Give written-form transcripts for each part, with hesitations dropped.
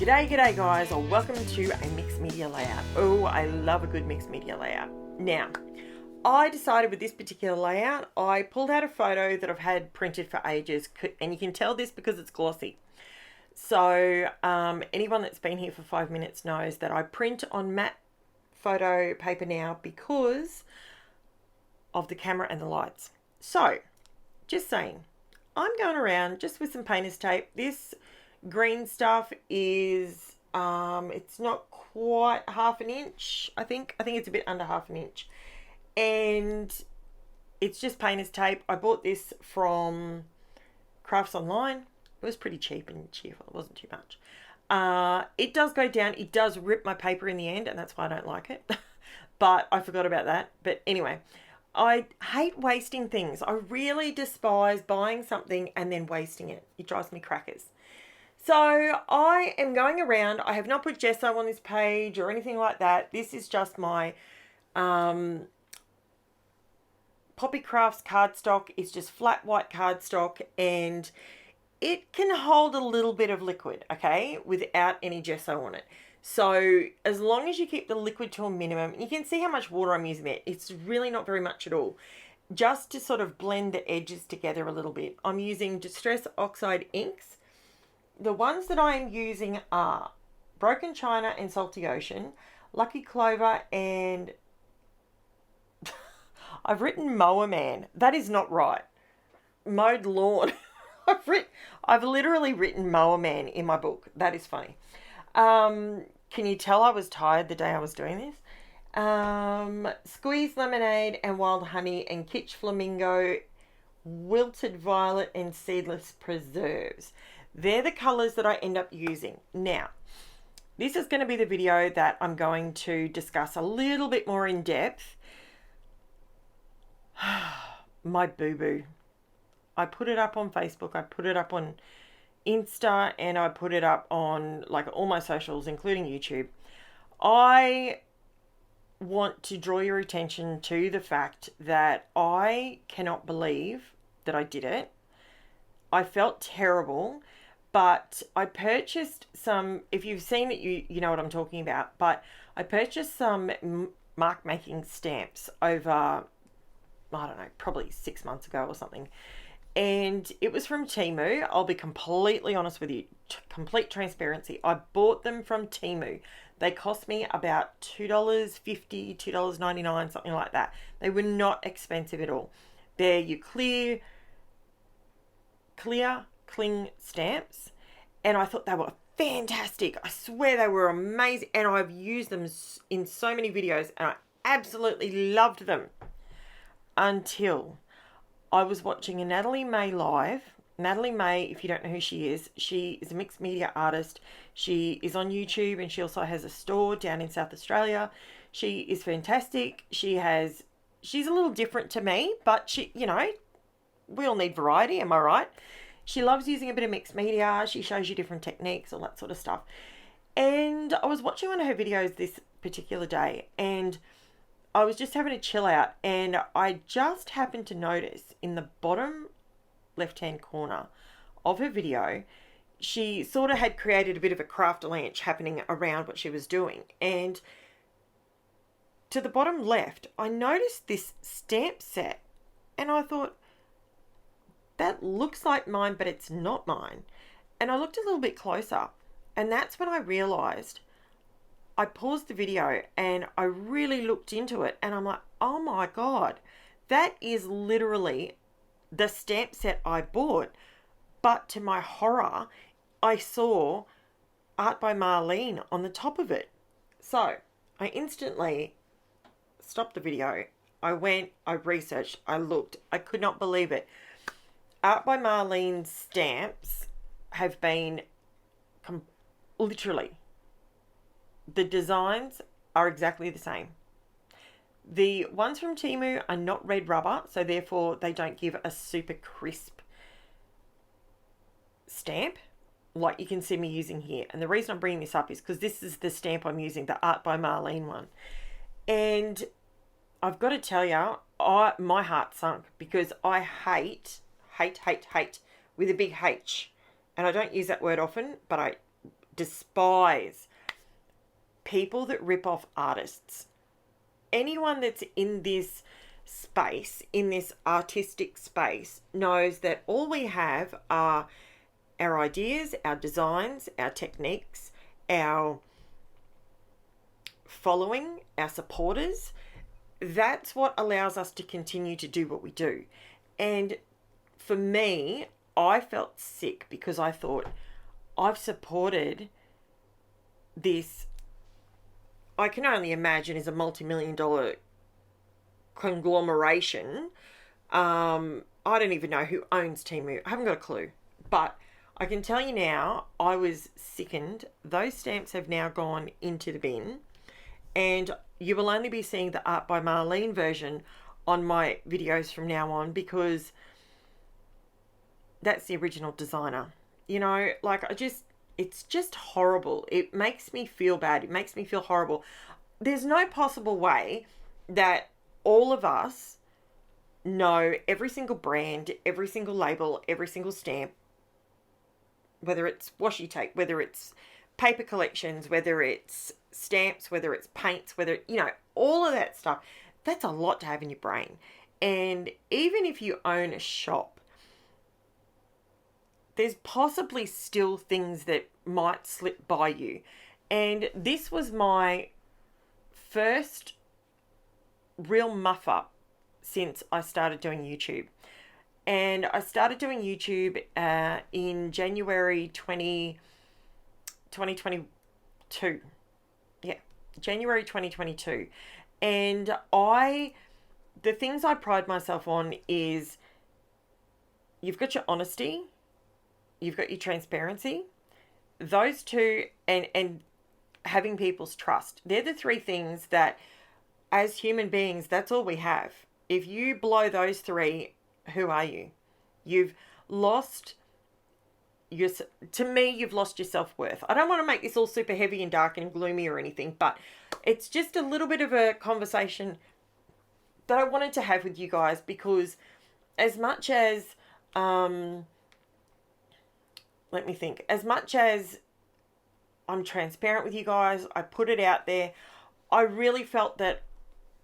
G'day guys, or welcome to a mixed media layout. Oh, I love a good mixed media layout. Now, I decided with this particular layout, I pulled out a photo that I've had printed for ages, and you can tell this because it's glossy. So anyone that's been here for 5 minutes knows that I print on matte photo paper now because of the camera and the lights. So, just saying, I'm going around just with some painter's tape. This green stuff is, it's not quite half an inch, I think it's a bit under half an inch. And it's just painter's tape. I bought this from Crafts Online. It was pretty cheap and cheerful. It wasn't too much. It does go down. It does rip my paper in the end, and that's why I don't like it. But I forgot about that. But anyway, I hate wasting things. I really despise buying something and then wasting it. It drives me crackers. So I am going around. I have not put gesso on this page or anything like that. This is just my Poppy Crafts cardstock. It's just flat white cardstock, and it can hold a little bit of liquid, okay, without any gesso on it. So as long as you keep the liquid to a minimum, you can see how much water I'm using there. It's really not very much at all. Just to sort of blend the edges together a little bit. I'm using Distress Oxide inks. The ones that I am using are Broken China and Salty Ocean, Lucky Clover, and I've written Mower Man. That is not right. Mowed Lawn. I've literally written Mower Man in my book. That is funny. Can you tell I was tired the day I was doing this? Squeeze Lemonade and Wild Honey and KITSCH Flamingo, Wilted Violet and Seedless Preserves. They're the colours that I end up using. Now, this is going to be the video that I'm going to discuss a little bit more in depth. My boo-boo. I put it up on Facebook, I put it up on Insta, and I put it up on like all my socials, including YouTube. I want to draw your attention to the fact that I cannot believe that I did it. I felt terrible, but I purchased some, if you've seen it, you know what I'm talking about, but I purchased some mark making stamps over, I don't know, probably 6 months ago or something. And it was from Temu. I'll be completely honest with you. Complete transparency. I bought them from Temu. They cost me about $2.50, $2.99, something like that. They were not expensive at all. They're your clear cling stamps. And I thought they were fantastic. I swear they were amazing. And I've used them in so many videos. And I absolutely loved them. Until I was watching a Natalie May live. Natalie May, if you don't know who she is a mixed media artist. She is on YouTube, and she also has a store down in South Australia. She is fantastic. She's a little different to me, but she, you know, we all need variety, am I right? She loves using a bit of mixed media. She shows you different techniques, all that sort of stuff. And I was watching one of her videos this particular day, and I was just having a chill out, and I just happened to notice in the bottom left-hand corner of her video, she sort of had created a bit of a craft lunch happening around what she was doing. And to the bottom left, I noticed this stamp set, and I thought, that looks like mine, but it's not mine. And I looked a little bit closer, and that's when I realized. I paused the video and I really looked into it, and I'm like, oh my God, that is literally the stamp set I bought. But to my horror, I saw Art by Marlene on the top of it. So I instantly stopped the video. I went, I researched, I looked, I could not believe it. Art by Marlene's stamps have been literally, the designs are exactly the same. The ones from Temu are not red rubber, so therefore they don't give a super crisp stamp like you can see me using here. And the reason I'm bringing this up is because this is the stamp I'm using, the Art by Marlene one. And I've got to tell you, my heart sunk, because I hate with a big H. And I don't use that word often, but I despise people that rip off artists. Anyone that's in this space, in this artistic space, knows that all we have are our ideas, our designs, our techniques, our following, our supporters. That's what allows us to continue to do what we do. And for me, I felt sick because I thought, I've supported this, I can only imagine is a multi-million-dollar conglomeration. I don't even know who owns Temu. I haven't got a clue. But I can tell you now, I was sickened. Those stamps have now gone into the bin. And you will only be seeing the Art by Marlene version on my videos from now on, because that's the original designer. You know, like, it's just horrible. It makes me feel bad. It makes me feel horrible. There's no possible way that all of us know every single brand, every single label, every single stamp, whether it's washi tape, whether it's paper collections, whether it's stamps, whether it's paints, whether, you know, all of that stuff. That's a lot to have in your brain. And even if you own a shop, there's possibly still things that might slip by you. And this was my first real muff up since I started doing YouTube. And I started doing YouTube in January 2022. Yeah, January 2022. And the things I pride myself on is, you've got your honesty, you've got your transparency, those two, and having people's trust. They're the three things that, as human beings, that's all we have. If you blow those three, who are you? You've lost to me, you've lost your self-worth. I don't want to make this all super heavy and dark and gloomy or anything, but it's just a little bit of a conversation that I wanted to have with you guys, because as much as, let me think, as much as I'm transparent with you guys, I put it out there, I really felt that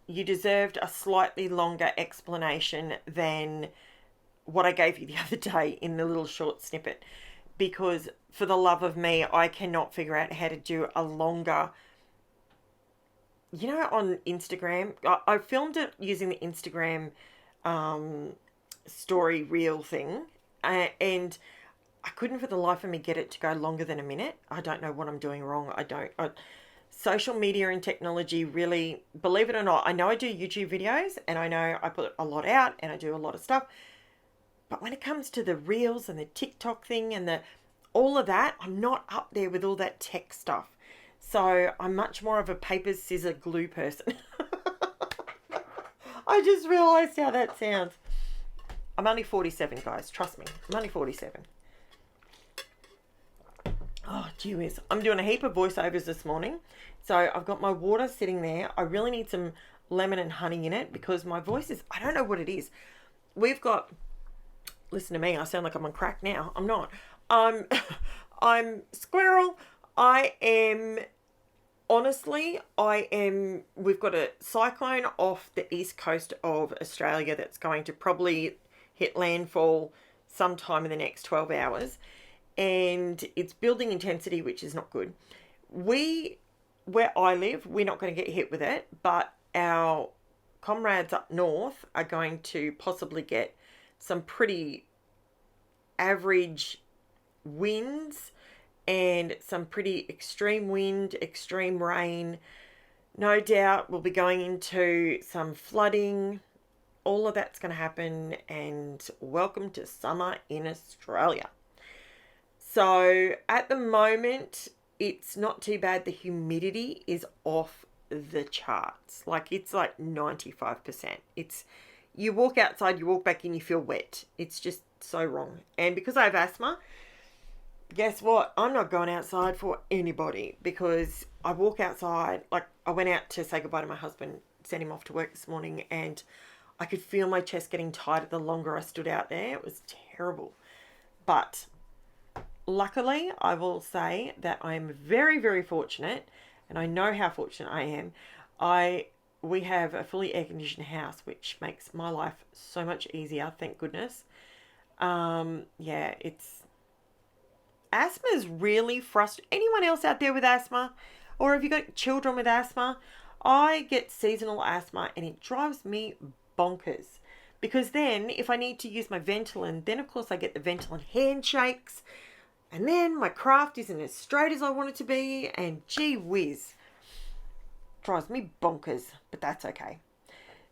you deserved a slightly longer explanation than what I gave you the other day in the little short snippet. Because for the love of me, I cannot figure out how to do a longer, you know, on Instagram. I filmed it using the Instagram story reel thing. And I couldn't for the life of me get it to go longer than a minute. I don't know what I'm doing wrong. Social media and technology really, believe it or not, I know I do YouTube videos and I know I put a lot out and I do a lot of stuff. But when it comes to the reels and the TikTok thing and all of that, I'm not up there with all that tech stuff. So I'm much more of a paper, scissor, glue person. I just realised how that sounds. I'm only 47, guys. Trust me. I'm only 47. Oh, gee whiz. I'm doing a heap of voiceovers this morning. So I've got my water sitting there. I really need some lemon and honey in it because my voice is, I don't know what it is. We've got, listen to me, I sound like I'm on crack now. I'm not. I'm squirrel. We've got a cyclone off the east coast of Australia that's going to probably hit landfall sometime in the next 12 hours. And it's building intensity, which is not good. Where I live, we're not going to get hit with it, but our comrades up north are going to possibly get some pretty average winds and some pretty extreme wind, extreme rain. No doubt we'll be going into some flooding. All of that's going to happen, and welcome to summer in Australia. So at the moment, it's not too bad. The humidity is off the charts. Like, it's like 95%. You walk outside, you walk back in, you feel wet. It's just so wrong. And because I have asthma, guess what? I'm not going outside for anybody, because I walk outside. Like, I went out to say goodbye to my husband, sent him off to work this morning, and I could feel my chest getting tighter the longer I stood out there. It was terrible. But luckily, I will say that I am very, very fortunate, and I know how fortunate I am. We have a fully air-conditioned house, which makes my life so much easier, thank goodness. Yeah, asthma is really frustrating. Anyone else out there with asthma? Or have you got children with asthma? I get seasonal asthma and it drives me bonkers. Because then, if I need to use my Ventolin, then of course I get the Ventolin handshakes. And then my craft isn't as straight as I want it to be. And gee whiz, drives me bonkers. But that's okay.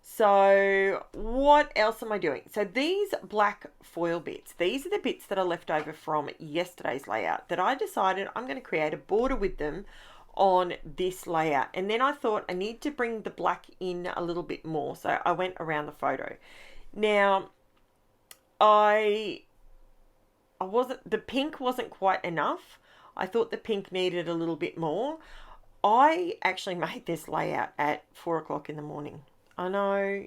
So what else am I doing? So these black foil bits, these are the bits that are left over from yesterday's layout that I decided I'm going to create a border with them on this layout. And then I thought I need to bring the black in a little bit more. So I went around the photo. Now, the pink wasn't quite enough. I thought the pink needed a little bit more. I actually made this layout at 4 o'clock in the morning. I know,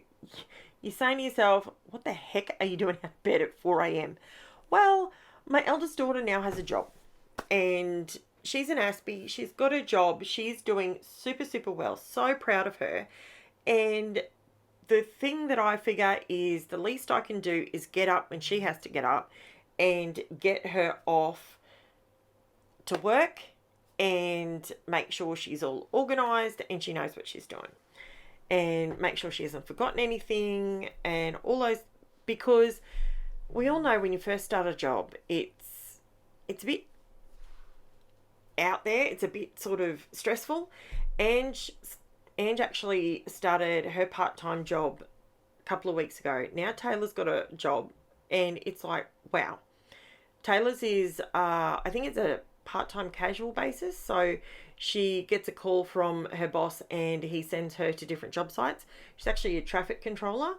you're saying to yourself, what the heck are you doing out of bed at 4 a.m? Well, my eldest daughter now has a job and she's an Aspie. She's got a job. She's doing super, super well. So proud of her. And the thing that I figure is the least I can do is get up when she has to get up and get her off to work and make sure she's all organized and she knows what she's doing. And make sure she hasn't forgotten anything and all those, because we all know when you first start a job, it's a bit out there, it's a bit sort of stressful. Ange actually started her part-time job a couple of weeks ago. Now Taylor's got a job and it's like, wow. Taylor's is, I think it's a part-time casual basis. So she gets a call from her boss and he sends her to different job sites. She's actually a traffic controller.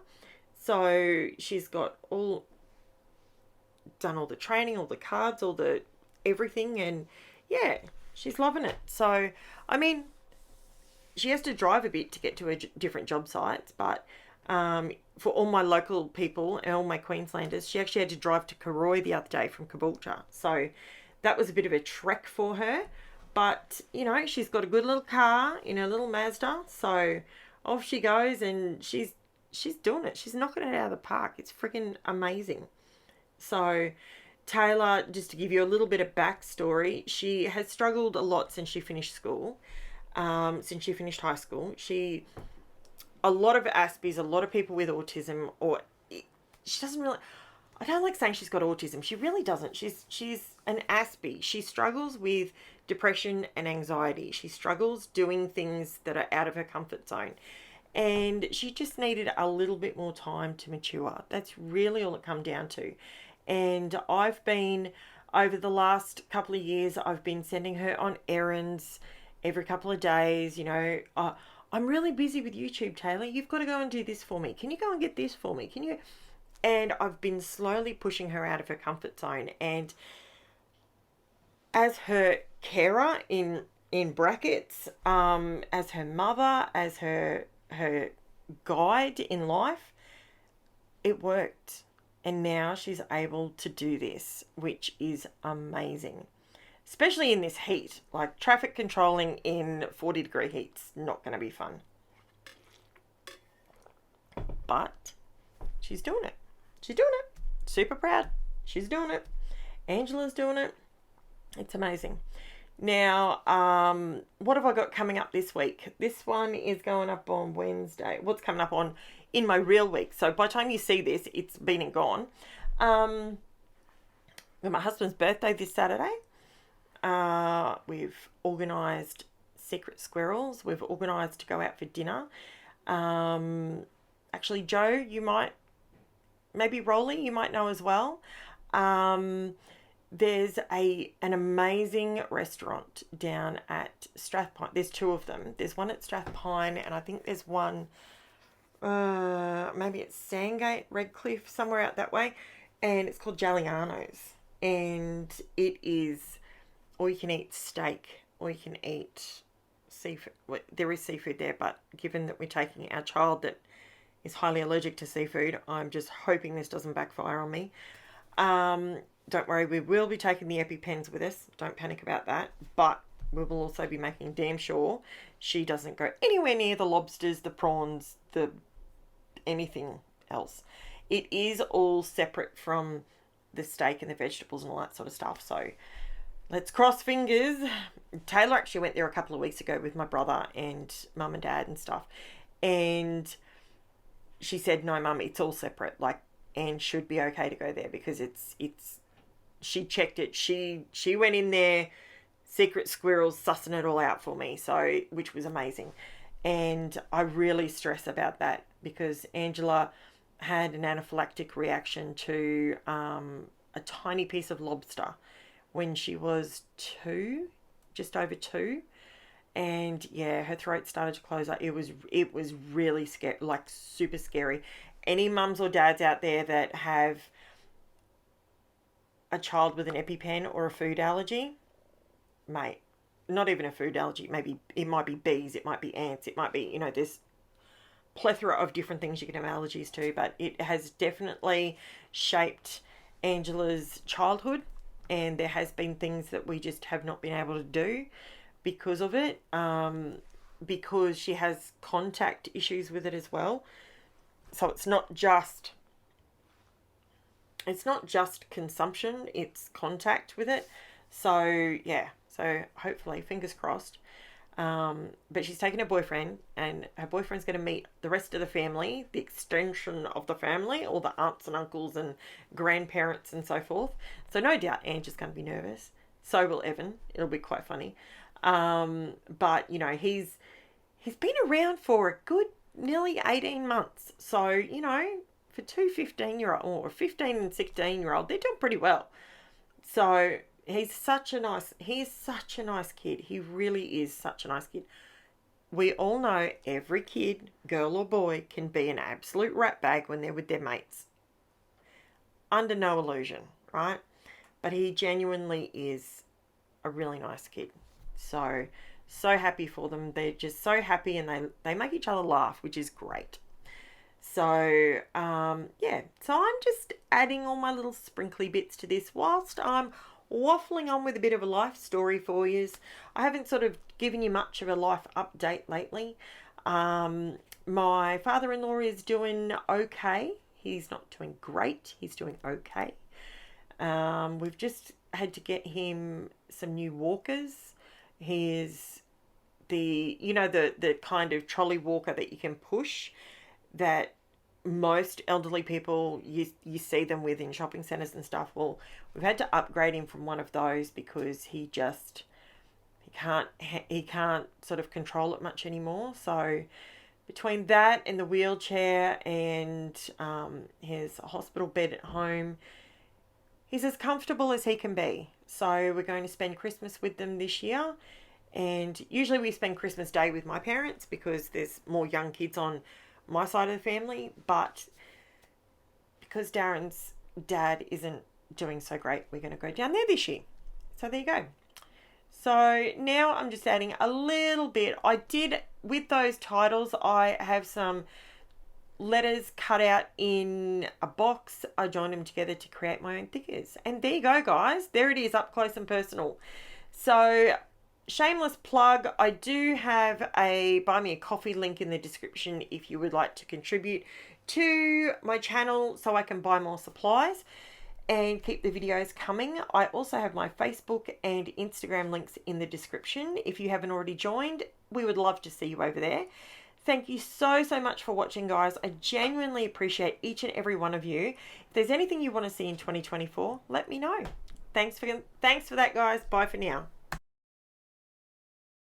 So she's got done all the training, all the cards, all the everything. And yeah, she's loving it. So, I mean, she has to drive a bit to get to her different job sites. But for all my local people and all my Queenslanders, she actually had to drive to Karoi the other day from Caboolture. So that was a bit of a trek for her. But, you know, she's got a good little car in her little Mazda. So off she goes and she's doing it. She's knocking it out of the park. It's freaking amazing. So Taylor, just to give you a little bit of backstory, she has struggled a lot since she finished school, since she finished high school. A lot of Aspies, a lot of people with autism, or she doesn't really... I don't like saying she's got autism. She really doesn't. She's an Aspie. She struggles with depression and anxiety. She struggles doing things that are out of her comfort zone. And she just needed a little bit more time to mature. That's really all it come down to. And I've been, over the last couple of years, I've been sending her on errands every couple of days. You know, I'm really busy with YouTube, Taylor. You've got to go and do this for me. Can you go and get this for me? Can you... And I've been slowly pushing her out of her comfort zone. And as her carer, in brackets, as her mother, as her guide in life, it worked. And now she's able to do this, which is amazing. Especially in this heat. Like, traffic controlling in 40-degree heat's not going to be fun. But she's doing it. She's doing it. Super proud. She's doing it. Angela's doing it. It's amazing. Now, what have I got coming up this week? This one is going up on Wednesday. What's coming up in my real week? So by the time you see this, it's been and gone. My husband's birthday this Saturday. We've organised secret squirrels. We've organised to go out for dinner. Actually, Joe, you might... Maybe Rolly, you might know as well. There's an amazing restaurant down at Strathpine. There's two of them. There's one at Strathpine, and I think there's one, maybe it's Sandgate, Redcliffe, somewhere out that way. And it's called Giuliano's. And it is all you can eat steak, or you can eat seafood. Well, there is seafood there, but given that we're taking our child that is highly allergic to seafood, I'm just hoping this doesn't backfire on me. don't worry, we will be taking the EpiPens with us. Don't panic about that. But we will also be making damn sure she doesn't go anywhere near the lobsters, the prawns, the anything else. It is all separate from the steak and the vegetables and all that sort of stuff. So let's cross fingers. Taylor actually went there a couple of weeks ago with my brother and mum and dad and stuff. And she said, no, mum, it's all separate. Like, and should be okay to go there because it's she checked it. She went in there, secret squirrels sussing it all out for me. So, which was amazing. And I really stress about that because Angela had an anaphylactic reaction to a tiny piece of lobster when she was 2, just over 2. And yeah, her throat started to close up. It was really scary, like super scary. Any mums or dads out there that have a child with an EpiPen or a food allergy, mate, not even a food allergy, maybe it might be bees, it might be ants, it might be, you know, there's plethora of different things you can have allergies to, but it has definitely shaped Angela's childhood, and there has been things that we just have not been able to do because of it, because she has contact issues with it as well. So it's not just consumption, it's contact with it. So yeah, so hopefully, fingers crossed. But she's taken her boyfriend, and her boyfriend's going to meet the rest of the family, the extension of the family, all the aunts and uncles and grandparents and so forth. So no doubt Ange is going to be nervous. So will Evan. It'll be quite funny. But you know, he's been around for a good nearly 18 months. So, you know, for two 15-year-old or 15 and 16-year-old, they're doing pretty well. So he's such a nice kid. He really is such a nice kid. We all know every kid, girl or boy, can be an absolute ratbag when they're with their mates. Under no illusion, right? But he genuinely is a really nice kid. So happy for them. They're just so happy, and they make each other laugh, which is great. So, yeah. So I'm just adding all my little sprinkly bits to this whilst I'm waffling on with a bit of a life story for you. I haven't sort of given you much of a life update lately. My father-in-law is doing okay. He's not doing great. He's doing okay. We've just had to get him some new walkers. He is the kind of trolley walker that you can push, that most elderly people, you see them with in shopping centres and stuff. Well, we've had to upgrade him from one of those because he can't sort of control it much anymore. So between that and the wheelchair and his hospital bed at home, he's as comfortable as he can be. So we're going to spend Christmas with them this year. And usually we spend Christmas Day with my parents because there's more young kids on my side of the family. But because Darren's dad isn't doing so great, we're going to go down there this year. So there you go. So now I'm just adding a little bit. I did, with those titles, I have some letters cut out in a box. I joined them together to create my own thickers. And there you go, guys. There it is, up close and personal. So shameless plug, I do have a buy me a coffee link in the description if you would like to contribute to my channel so I can buy more supplies and keep the videos coming. I also have my Facebook and Instagram links in the description. If you haven't already joined, we would love to see you over there. Thank you so much for watching, guys. I genuinely appreciate each and every one of you. If there's anything you want to see in 2024, let me know. Thanks for that, guys. Bye for now.